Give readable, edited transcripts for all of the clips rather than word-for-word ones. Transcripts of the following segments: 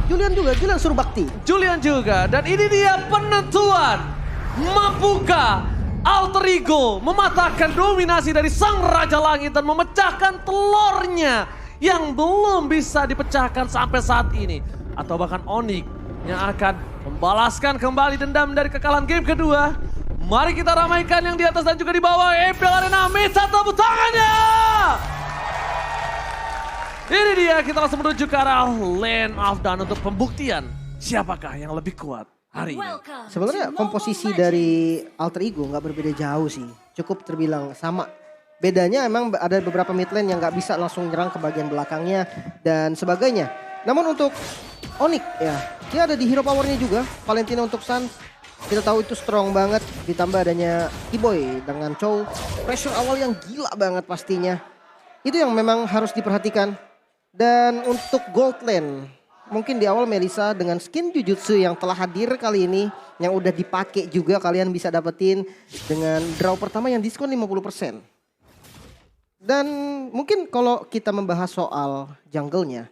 Julian Surbakti. Julian juga. Dan ini dia penentuan. Mampukah Alter Ego mematahkan dominasi dari Sang Raja Langit dan memecahkan telurnya yang belum bisa dipecahkan sampai saat ini. Atau bahkan Onyx yang akan membalaskan kembali dendam dari kekalahan game kedua. Mari kita ramaikan yang di atas dan juga di bawah. EPL Arena, minta tepuk tangannya! Ini dia, kita langsung menuju ke arah Land of Dawn untuk pembuktian siapakah yang lebih kuat hari ini. Sebenarnya komposisi dari Alter Ego nggak berbeda jauh sih. Cukup terbilang sama. Bedanya emang ada beberapa mid lane yang nggak bisa langsung nyerang ke bagian belakangnya dan sebagainya. Namun untuk Onyx ya, dia ada di hero powernya juga. Valentina untuk Sun, kita tahu itu strong banget. Ditambah adanya T-Boy dengan Chow. Pressure awal yang gila banget pastinya. Itu yang memang harus diperhatikan. Dan untuk gold lane, mungkin di awal Melissa dengan skin Jujutsu yang telah hadir kali ini, yang udah dipakai juga kalian bisa dapetin dengan draw pertama yang diskon 50%. Dan mungkin kalau kita membahas soal jungle-nya,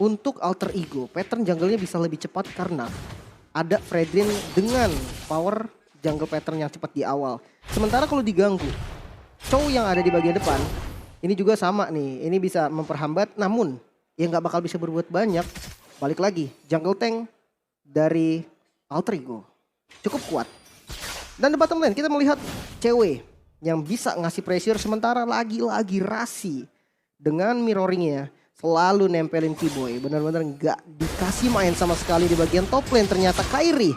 untuk Alter Ego, pattern jungle-nya bisa lebih cepat karena ada Fredrin dengan power jungle pattern yang cepat di awal. Sementara kalau diganggu, Chow yang ada di bagian depan, ini juga sama nih, ini bisa memperhambat namun ya nggak bakal bisa berbuat banyak. Balik lagi, jungle tank dari Alter Ego cukup kuat. Dan di bottom lane kita melihat cewek yang bisa ngasih pressure sementara lagi-lagi Rasi dengan mirroringnya selalu nempelin T-Boy. Benar-benar nggak dikasih main sama sekali di bagian top lane. Ternyata Kairi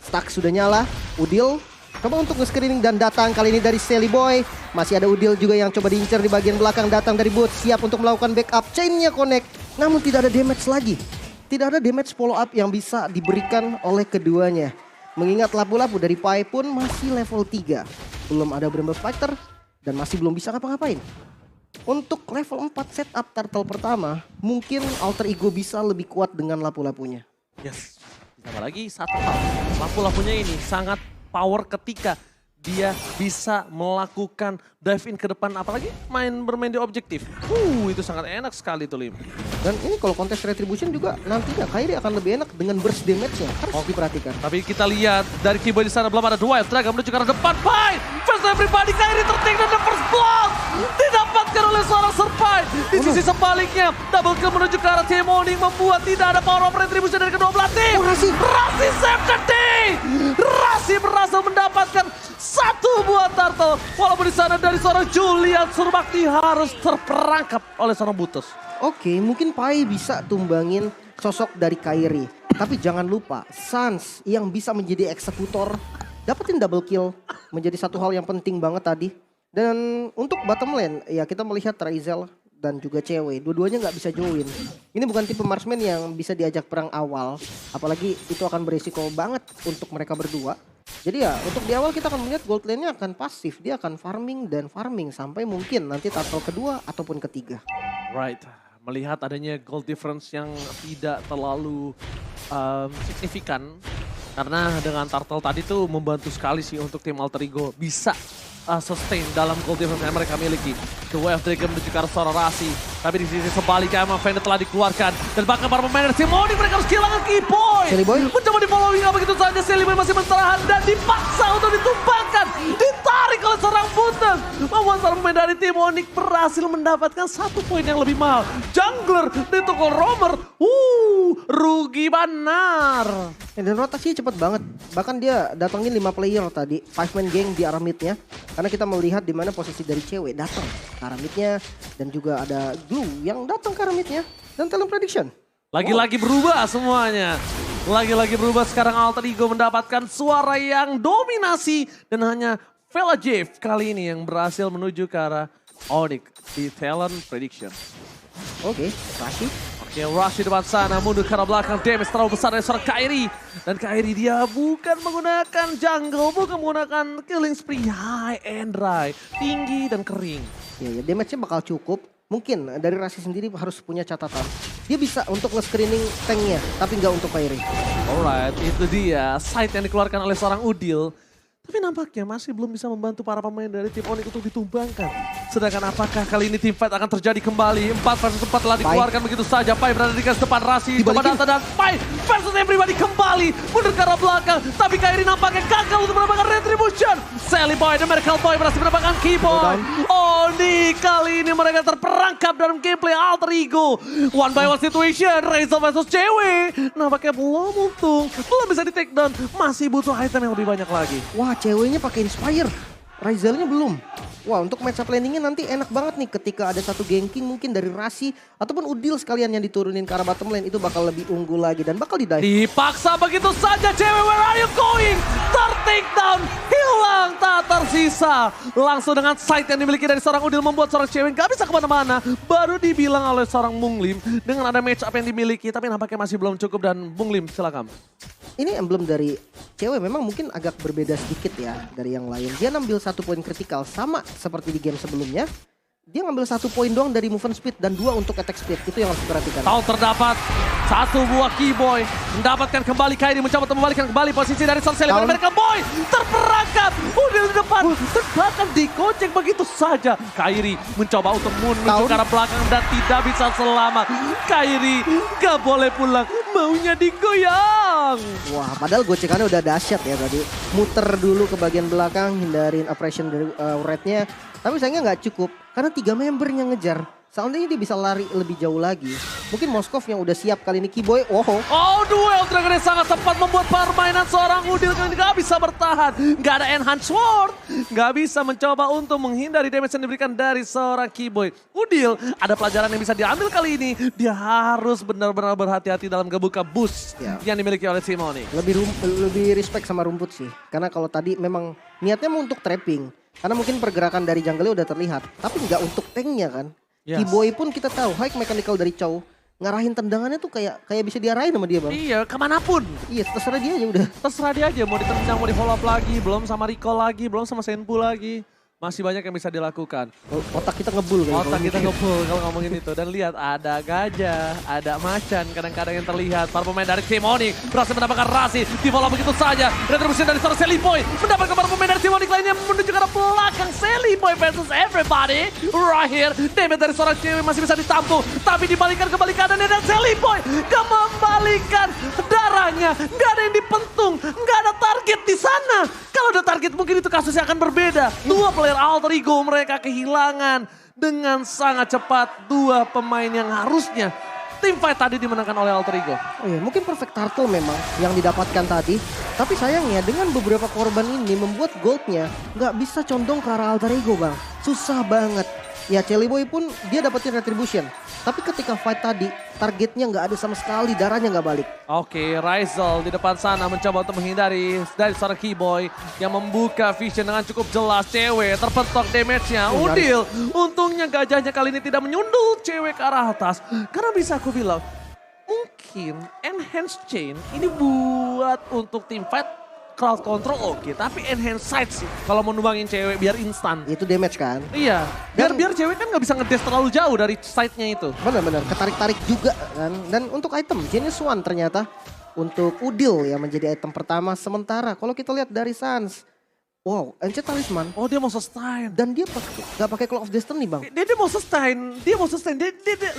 stack sudah nyala, Udil coba untuk nge-screening dan datang kali ini dari Sally Boy. Masih ada Udil juga yang coba diincar di bagian belakang, datang dari bot, siap untuk melakukan backup. Chainnya connect, namun tidak ada damage lagi. Tidak ada damage follow up yang bisa diberikan oleh keduanya. Mengingat lapu-lapu dari Pai pun masih level 3. Belum ada Bramble Fighter dan masih belum bisa ngapa-ngapain. Untuk level 4 setup turtle pertama, mungkin Alter Ego bisa lebih kuat dengan lapu-lapunya. Yes, ditambah lagi satu hal, lapu-lapunya ini sangat power ketika dia bisa melakukan dive in ke depan, apalagi bermain di objektif. Itu sangat enak sekali tuh Lim. Dan ini kalau kontes retribution juga nantinya Kairi akan lebih enak dengan burst damage-nya. Harus diperhatikan. Tapi kita lihat dari T-Boy di sana belum ada Dwight. Dragon menuju ke arah depan. Fight! First everybody, Kairi terting dan the first block didapatkan oleh seorang Survive. Di sisi sebaliknya, double kill menuju ke arah Team Onyx membuat tidak ada power of retribution dari kedua belah tim. Rasi save the day! Rasi berhasil mendapatkan satu buah turtle. Walaupun di sana dari seorang Julian Surbakti harus terperangkap oleh seorang Butus. Oke, mungkin Pai bisa tumbangin sosok dari Kairi. Tapi jangan lupa, Sans yang bisa menjadi eksekutor, dapetin double kill. Menjadi satu hal yang penting banget tadi. Dan untuk bottom lane, ya kita melihat Traizel dan juga cewek. Dua-duanya nggak bisa join. Ini bukan tipe marksman yang bisa diajak perang awal. Apalagi itu akan beresiko banget untuk mereka berdua. Jadi ya untuk di awal kita akan melihat gold lane-nya akan pasif. Dia akan farming dan farming sampai mungkin nanti turtle kedua ataupun ketiga. Right. Melihat adanya gold difference yang tidak terlalu signifikan. Karena dengan turtle tadi tuh membantu sekali sih untuk tim Alter Ego bisa sustain dalam gold difference yang mereka miliki. The Way of Dragon menuju ke arah seorang Rasi. Tapi di sisi sebaliknya emang Fender telah dikeluarkan. Dan bahkan para pemain dari Simoni mereka harus kehilangan Keyboy. Sally Boy mencoba di following apa begitu saja. Sally Boy masih bertahan dan dipaksa untuk ditumpangkan. Ditarik oleh seorang Butus. Membuat seorang pemain dari tim Onyx berhasil mendapatkan 1 poin yang lebih mahal. Jungler di toko Romer. Rugi benar. Dan rotasinya cepat banget. Bahkan dia datangin 5 player tadi. 5-man gang di arah midnya. Karena kita melihat di mana posisi dari cewek datang ke arah midnya. Dan juga ada Glue yang datang ke arah midnya. Dan talent prediction. Lagi-lagi berubah semuanya. Lagi-lagi berubah sekarang Alter Ego mendapatkan suara yang dominasi. Dan hanya Vela Jeff kali ini yang berhasil menuju ke arah Onyx di talent prediction. Oke, Rasi. Oke, Rush di depan sana, mundur ke arah belakang, damage terlalu besar dari seorang Kairi. Dan Kairi dia bukan menggunakan jungle, bukan menggunakan killing spree, high and dry, tinggi dan kering. Ya, damage-nya bakal cukup. Mungkin dari Rasi sendiri harus punya catatan. Dia bisa untuk nge-screening tanknya, tapi nggak untuk Kairi. Alright, itu dia, sight yang dikeluarkan oleh seorang Udil. Tapi nampaknya masih belum bisa membantu para pemain dari tim Onyx untuk ditumbangkan. Sedangkan apakah kali ini team fight akan terjadi kembali? 4 versus 4 telah dikeluarkan begitu saja. Pai berada di garis depan, Rasi coba data dan Pai versus everybody kembali. Mundur ke arah belakang. Tapi Kairi nampaknya gagal untuk mendapatkan retribution. Sally Boy dan Miracle Boy berhasil mendapatkan Keyboy. Oni kali ini mereka terperangkap dalam gameplay Alter Ego. One by one situation, Razel versus cewek. Nampaknya belum untung, belum bisa di take down. Masih butuh item yang lebih banyak lagi. Wah, ceweknya pakai Inspire. Rizelnya belum. Wah, untuk match up landingnya nanti enak banget nih ketika ada satu ganking mungkin dari Rasi ataupun Udil sekalian yang diturunin ke arah bottom lane, itu bakal lebih unggul lagi dan bakal di-dive. Dipaksa begitu saja cewek, where are you going? Ter-take down, hilang tak tersisa. Langsung dengan sight yang dimiliki dari seorang Udil membuat seorang cewek gak bisa kemana-mana. Baru dibilang oleh seorang Munglim dengan ada match up yang dimiliki, tapi nampaknya masih belum cukup dan Munglim silakan. Ini emblem dari cewek memang mungkin agak berbeda sedikit ya dari yang lain. Dia ngambil 1 poin kritikal sama seperti di game sebelumnya. Dia ngambil 1 poin doang dari movement speed dan 2 untuk attack speed. Itu yang harus diperhatikan. Tahu terdapat 1 buah Keyboy. Mendapatkan kembali Kairi, mencoba untuk membalikkan kembali posisi dari Sorcelli. Mereka Boy terperangkap. Udil di depan. Bahkan dikocek begitu saja. Kairi mencoba untuk menuju ke arah belakang dan tidak bisa selamat. Kairi gak boleh pulang. Maunya digoyang. Wah, padahal gocekannya udah dahsyat ya tadi. Muter dulu ke bagian belakang, hindarin oppression dari rednya. Tapi sayangnya nggak cukup karena 3 member yang ngejar. Seandainya dia bisa lari lebih jauh lagi. Mungkin Moskov yang udah siap kali ini Keyboy. Oh, duel Dragon yang sangat tepat membuat permainan seorang Udil kali ini gak bisa bertahan. Gak ada enhance sword. Gak bisa mencoba untuk menghindari damage yang diberikan dari seorang Keyboy. Udil ada pelajaran yang bisa diambil kali ini. Dia harus benar-benar berhati-hati dalam ngebuka boost yang dimiliki oleh Simone. Lebih respect sama rumput sih. Karena kalau tadi memang niatnya mau untuk trapping. Karena mungkin pergerakan dari jungle udah terlihat. Tapi nggak untuk tanknya kan. Yes. Keyboy pun kita tahu high mechanical dari Chow. Ngarahin tendangannya tuh kayak bisa diarahin sama dia bang. Iya, kemanapun. Iya, terserah dia aja udah. Terserah dia aja, mau ditendang, mau di follow up lagi, belum sama recall lagi, belum sama Senpu lagi. Masih banyak yang bisa dilakukan. Otak kita ngebul. Otak kita ngebul kalau ngomongin itu. Dan lihat ada gajah, ada macan kadang-kadang yang terlihat. Para pemain dari tim Onyx berhasil mendapatkan Rasi. Di follow begitu saja. Retribution dari seorang Sally Boy. Mendapatkan para pemain dari tim Onyx lainnya menuju ke arah belakang. Sally Boy versus everybody. Right here. Damage dari seorang cewek masih bisa ditampung. Tapi dibalikan kembali keadaannya dan Sally Boy gak membalikan darahnya. Gak ada yang dipentung. Gak ada target di sana. Kalau ada target mungkin itu kasusnya akan berbeda. 2 player Alter Ego mereka kehilangan dengan sangat cepat 2 pemain yang harusnya tim fight tadi dimenangkan oleh Alter Ego. Oh iya, mungkin perfect turtle memang yang didapatkan tadi. Tapi sayangnya dengan beberapa korban ini membuat goldnya nggak bisa condong ke arah Alter Ego bang. Susah banget. Ya Sally Boy pun dia dapetin retribution. Tapi ketika fight tadi targetnya nggak ada sama sekali, darahnya nggak balik. Oke, Rizel di depan sana mencoba untuk menghindari dari seorang Keyboy yang membuka vision dengan cukup jelas. Cewek terpentok damage-nya. Udil, untungnya gajahnya kali ini tidak menyundul cewek ke arah atas. Karena bisa aku bilang, mungkin enhance chain ini buat untuk tim fight crowd control oke, tapi enhance sight sih kalau mau numbangin cewek biar instan. Itu damage kan? Iya, biar cewek kan nggak bisa ngedes terlalu jauh dari sightnya itu. Benar-benar ketarik-tarik juga kan. Dan untuk item Genius One ternyata untuk Udil yang menjadi item pertama. Sementara kalau kita lihat dari Sans, wow, Ancient Talisman. Oh, dia mau sustain. Dan dia gak pakai Clock of Destiny bang. Dia mau sustain.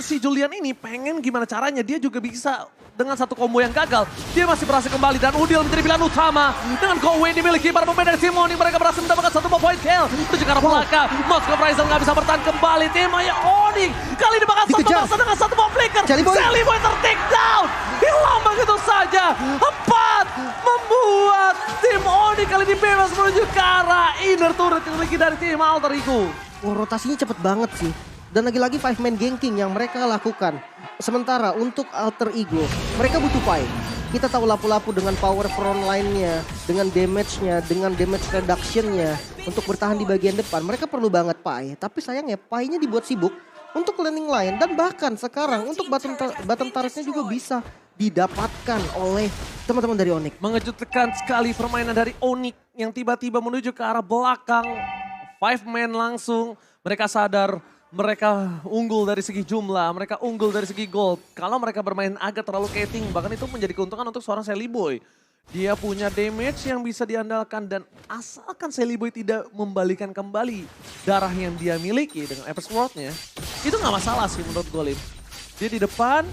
Si Julian ini pengen gimana caranya. Dia juga bisa dengan satu combo yang gagal. Dia masih berhasil kembali dan Udil menjadi pilihan utama. Dengan go away dimiliki para pemain dari Simone. Mereka berhasil mendapatkan 1 point kill. Menuju ke arah belakang. Moskov Rizel gak bisa bertahan kembali. Tim Onyx kali ini bakal satu masa dengan 1 ball flicker. Sally Boy ter-take down. Hilang begitu saja. 4 membuat tim Onyx kali ini bebas menuju ke arah inner turret yang dimiliki dari tim Alter Ego. Wah, rotasinya cepet banget sih. Dan lagi-lagi 5-man ganking yang mereka lakukan. Sementara untuk Alter Ego, mereka butuh Pai. Kita tahu lapu-lapu dengan power front line-nya, dengan damage-nya, dengan damage reduction-nya. Untuk bertahan di bagian depan, mereka perlu banget Pai. Tapi sayangnya Pai-nya dibuat sibuk untuk landing line. Dan bahkan sekarang untuk bottom turret-nya juga bisa didapatkan oleh teman-teman dari Onyx. Mengejutkan sekali permainan dari Onyx yang tiba-tiba menuju ke arah belakang. 5-man langsung, mereka sadar mereka unggul dari segi jumlah, mereka unggul dari segi gold. Kalau mereka bermain agak terlalu keting, bahkan itu menjadi keuntungan untuk seorang Sally Boy. Dia punya damage yang bisa diandalkan dan asalkan Celiboy tidak membalikan kembali darah yang dia miliki dengan Apex World-nya, itu nggak masalah sih menurut Golim. Dia di depan,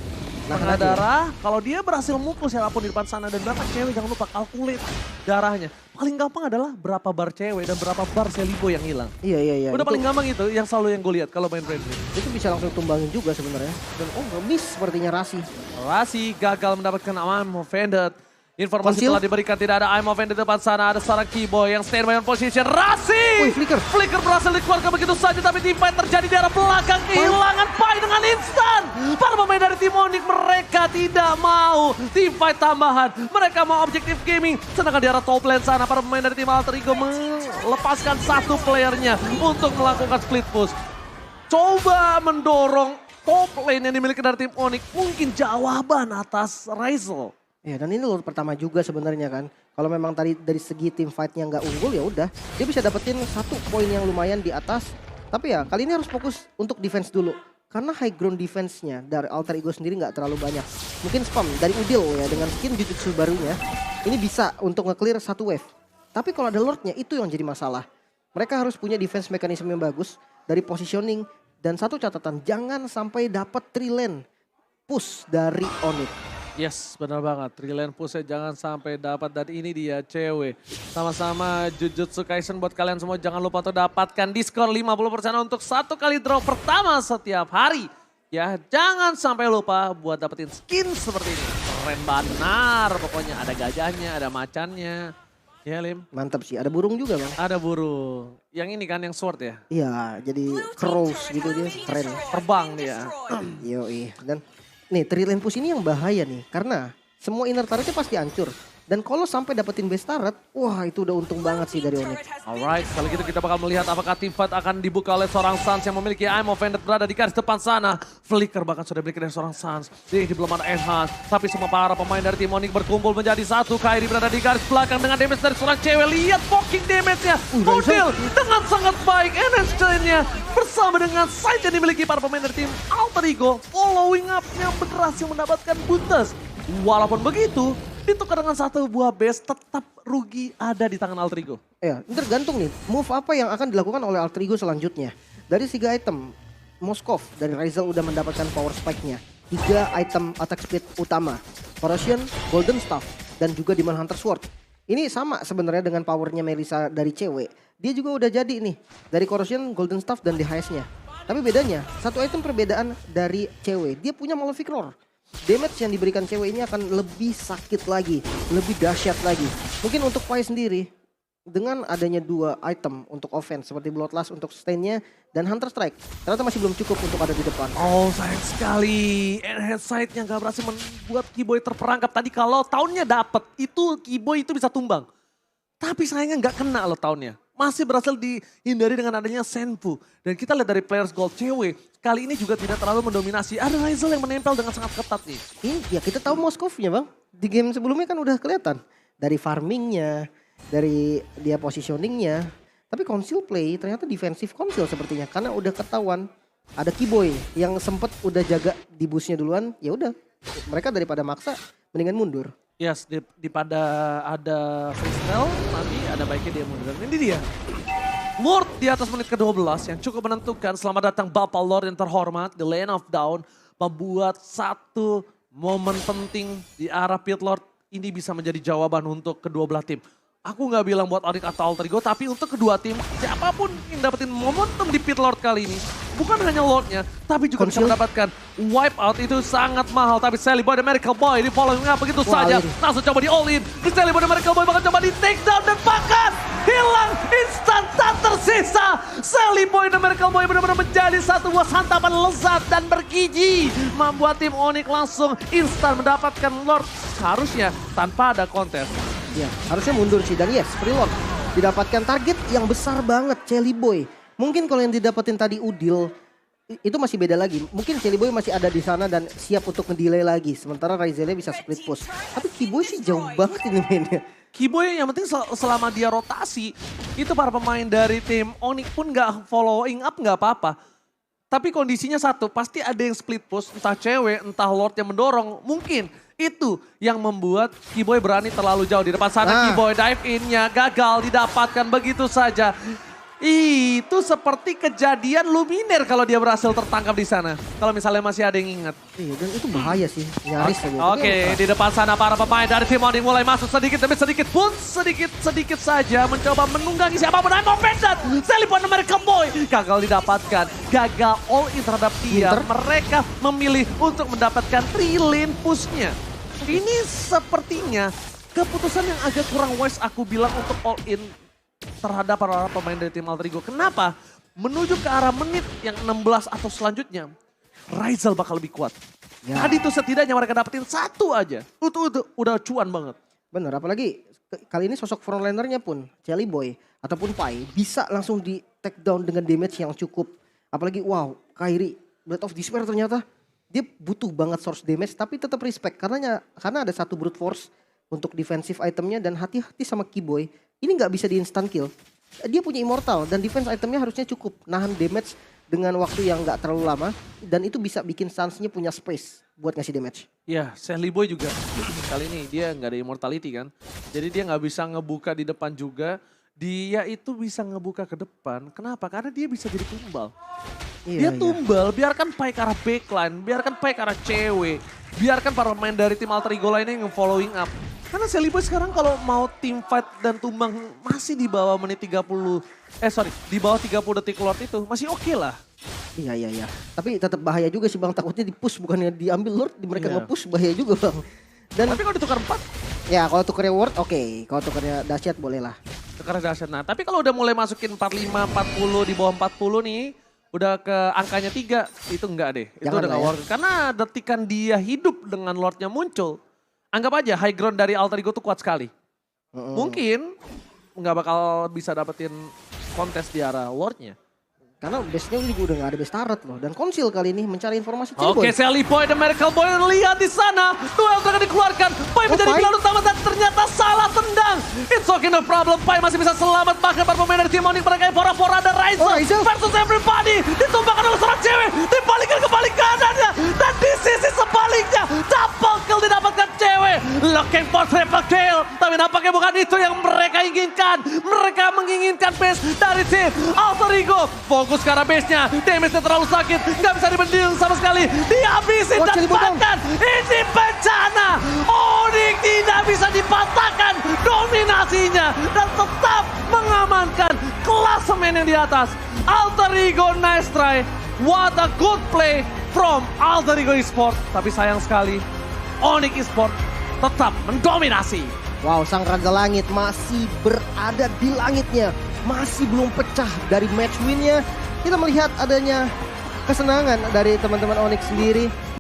tengah darah, kalau dia berhasil mukul siapapun di depan sana dan berapa cewek, jangan lupa kalkulit darahnya. Paling gampang adalah berapa bar cewek dan berapa bar Celiboy yang hilang. Iya. Udah paling gampang itu yang selalu yang gue lihat kalau main friendly. Itu bisa langsung tumbangin juga sebenarnya. Dan miss sepertinya Rasi. Rasi gagal mendapatkan I'm offended. Informasi Konsil. telah diberikan, tidak ada I'm offended di depan sana. Ada seorang Keyboy yang standby on position. Rasi! Wih, Flicker. Flicker berhasil dikeluarkan begitu saja, tapi teamfight terjadi di arah belakang. Kehilangan Pai dengan instan. Para pemain dari tim Onyx mereka tidak mau teamfight tambahan. Mereka mau objektif gaming. Sedangkan di arah top lane sana, para pemain dari tim Alter Ego melepaskan satu playernya untuk melakukan split push. Coba mendorong top lane yang dimiliki dari tim Onyx. Mungkin jawaban atas Rizal. Ya, dan ini lord pertama juga sebenarnya kan. Kalau memang tadi dari segi tim fightnya nggak unggul ya udah, dia bisa dapetin 1 poin yang lumayan di atas. Tapi ya kali ini harus fokus untuk defense dulu. Karena high ground defense-nya dari Alter Ego sendiri nggak terlalu banyak. Mungkin spam dari Udil ya dengan skin Jujutsu barunya. Ini bisa untuk nge-clear 1 wave. Tapi kalau ada lordnya itu yang jadi masalah. Mereka harus punya defense mekanisme yang bagus dari positioning. Dan satu catatan, jangan sampai dapat 3 lane push dari Onyx. Yes, benar banget. Trillion push jangan sampai dapat, dan ini dia cewek. Sama-sama Jujutsu Kaisen buat kalian semua. Jangan lupa untuk dapatkan diskon 50% untuk 1 kali draw pertama setiap hari. Ya, jangan sampai lupa buat dapetin skin seperti ini. Keren benar, pokoknya ada gajahnya, ada macannya. Ya Lim. Mantap sih, ada burung juga bang. Ada burung. Yang ini kan yang sword ya? Iya, jadi crows gitu dia, keren. Terbang dia. Yoi, dan nih Trillion Push ini yang bahaya nih. Karena semua inner turretnya pasti hancur. Dan kalau sampai dapetin base turret, wah itu udah untung banget sih dari Onyx. Alright, kalau gitu kita bakal melihat apakah teamfight akan dibuka oleh seorang Suns yang memiliki I'm offended berada di garis depan sana. Flicker bahkan sudah diberikan dari seorang Suns. Di belum ada Enhance, tapi semua para pemain dari tim Onyx berkumpul menjadi satu. Kairi berada di garis belakang dengan damage dari seorang cewek. Lihat poking damage-nya. Udil dengan sangat baik. Enhance chain-nya bersama dengan side yang dimiliki para pemain dari tim Alter Ego. Following up-nya berhasil mendapatkan buntes. Walaupun begitu, ditukar dengan 1 buah base, tetap rugi ada di tangan Alter Ego. Ya, ini tergantung nih, move apa yang akan dilakukan oleh Alter Ego selanjutnya. Dari 3 item, Moskov dari Rizal udah mendapatkan power spike-nya. 3 item attack speed utama, Corrosion, Golden Staff, dan juga Demon Hunter Sword. Ini sama sebenarnya dengan powernya Melissa dari cewek. Dia juga udah jadi nih, dari Corrosion, Golden Staff, dan DHS-nya. Tapi bedanya, 1 item perbedaan dari cewek, dia punya Malefic Roar. Damage yang diberikan cewek ini akan lebih sakit lagi, lebih dahsyat lagi. Mungkin untuk Pai sendiri, dengan adanya 2 item untuk offense seperti Bloodlust untuk sustain-nya dan Hunter Strike, ternyata masih belum cukup untuk ada di depan. Oh sayang sekali, enhance side-nya gak berhasil membuat Keyboy terperangkap. Tadi kalau tahunnya dapet, itu Keyboy itu bisa tumbang. Tapi sayangnya gak kena loh tahunnya. Masih berhasil dihindari dengan adanya Senpu. Dan kita lihat dari players gold cewek, kali ini juga tidak terlalu mendominasi. Ada Rizal yang menempel dengan sangat ketat nih. Ya kita tahu Moskovnya bang, di game sebelumnya kan udah kelihatan. Dari farmingnya, dari dia positioningnya. Tapi Conceal play ternyata defensif Conceal sepertinya. Karena udah ketahuan ada Keyboy yang sempet udah jaga di busnya duluan. Ya udah, mereka daripada maksa mendingan mundur. Yes, daripada ada freestyle, nanti ada baiknya dia mundur. Dan ini dia. Lord di atas menit ke-12 yang cukup menentukan. Selamat datang Bapak Lord yang terhormat di Lane of Dawn. Membuat satu momen penting di arah Pit Lord. Ini bisa menjadi jawaban untuk kedua belah tim. Aku nggak bilang buat Onyx atau Alter Ego, tapi untuk kedua tim, siapapun yang dapetin momentum di Pit Lord kali ini, bukan hanya Lordnya, tapi juga bisa mendapatkan wipe out itu sangat mahal. Tapi Celiboy the Miracle Boy di following up begitu saja, langsung coba di all in. Celiboy the Miracle Boy bahkan coba di take down dan bahkan hilang instan tak tersisa. Celiboy the Miracle Boy benar-benar menjadi satu buah santapan lezat dan bergizi, membuat tim Onyx langsung instan mendapatkan Lord harusnya tanpa ada kontes. Ya, harusnya mundur sih. Dan yes, Freelord didapatkan target yang besar banget, Celiboy. Mungkin kalau yang didapetin tadi Udil, itu masih beda lagi. Mungkin Celiboy masih ada di sana dan siap untuk ngedelay lagi. Sementara Rizalnya bisa split push. Tapi Keyboy sih jauh banget ini mainnya. Keyboy yang penting selama dia rotasi, itu para pemain dari tim Onyx pun gak following up gak apa-apa. Tapi kondisinya satu, pasti ada yang split push, entah cewek, entah Lord yang mendorong. Mungkin Itu yang membuat Kiboy berani terlalu jauh. Di depan sana Nah. Kiboy dive in-nya gagal didapatkan begitu saja. Itu seperti kejadian Luminaire kalau dia berhasil tertangkap di sana. Kalau misalnya masih ada yang ingat. Iya, dan itu bahaya sih, nyaris aja. Oke, di depan sana para pemain dari tim Onyx mulai masuk sedikit demi sedikit pun sedikit saja mencoba menunggangi siapapun. I'm offended. Selipon American Boy gagal didapatkan. Gagal all in terhadap dia. Winter. Mereka memilih untuk mendapatkan 3-lane push-nya. Ini sepertinya keputusan yang agak kurang wise aku bilang untuk all in terhadap para pemain dari tim Alter Ego. Kenapa? Menuju ke arah menit yang 16 atau selanjutnya, Ryzel bakal lebih kuat. Ya. Tadi tuh setidaknya mereka dapetin satu aja. Itu udah cuan banget. Bener, apalagi kali ini sosok frontlinernya pun, Jelly Boy ataupun Pai, bisa langsung di take down dengan damage yang cukup. Apalagi wow, Kairi, Blade of Despair ternyata dia butuh banget source damage tapi tetap respect. Karena ada satu brute force untuk defensive itemnya dan hati-hati sama Kiboy. Ini nggak bisa di instant kill. Dia punya immortal dan defense itemnya harusnya cukup nahan damage dengan waktu yang nggak terlalu lama. Dan itu bisa bikin Suns-nya punya space buat ngasih damage. Ya, Shelly Boy juga kali ini dia nggak ada immortality kan. Jadi dia nggak bisa ngebuka di depan juga. Dia itu bisa ngebuka ke depan. Kenapa? Karena dia bisa jadi tumbal. Dia tumbal, biarkan Pai ke arah backline, biarkan Pai ke arah cewek. Biarkan para pemain dari tim Alter Ego lainnya yang following up. Karena Shelly Boy sekarang kalau mau team fight dan tumbang masih di bawah menit 30, di bawah 30 detik Lord itu masih oke lah. Iya. Tapi tetap bahaya juga sih Bang, takutnya di-push bukannya diambil Lord, mereka Iya. nge-push bahaya juga Bang. Dan Tapi kalau ditukar 4, ya kalau tukernya Ward oke, kalau tukernya dahsyat boleh lah. tukar dahsyat. Nah tapi kalau udah mulai masukin 45, 40, di bawah 40 nih, udah ke angkanya 3, itu enggak deh. Itu Jangan udah lah gak ya. worth it. Karena detikan dia hidup dengan Lordnya muncul, anggap aja high ground dari Alter Ego tuh kuat sekali. Mungkin nggak bakal bisa dapetin kontes di arah Lordnya. Karena base-nya juga udah gak ada base turret loh. Dan Konsil kali ini mencari informasi Jelly Oke, Boy. Shelly Boy dan Miracle Boy lihat di sana. Duel akan dikeluarkan. Pai menjadi Pai? pilihan utama dan ternyata salah tendang. It's okay, no problem. Pai masih bisa selamat. Bahkan para pemain dari tim Onyx mereka pora-pora ada Oh, Ryzel Ryzel. versus everybody. Ditumbangkan oleh seorang cewek. Dibalikan ke balik kanannya. Dan di sisi sebaliknya. Double kill didapatkan cewek. Looking for triple kill. Tapi nampaknya bukan itu yang mereka inginkan. Mereka menginginkan base dari tim Alter Ego. Fokus ke arah base-nya. Damage-nya terlalu sakit. Nggak bisa dibendil sama sekali. Dihabisin Oh, dan Jelly Boy down. bahkan ini bencana. Onyx tidak bisa dipatahkan dominasinya. Dan tetap mengamankan klasemen yang di atas. Alter Ego nice try. What a good play from Alter Ego Esports. Tapi sayang sekali Onyx Esports tetap mendominasi. Wow, sang raga langit masih berada di langitnya. Masih belum pecah dari match win-nya. Kita melihat adanya kesenangan dari teman-teman Onyx sendiri.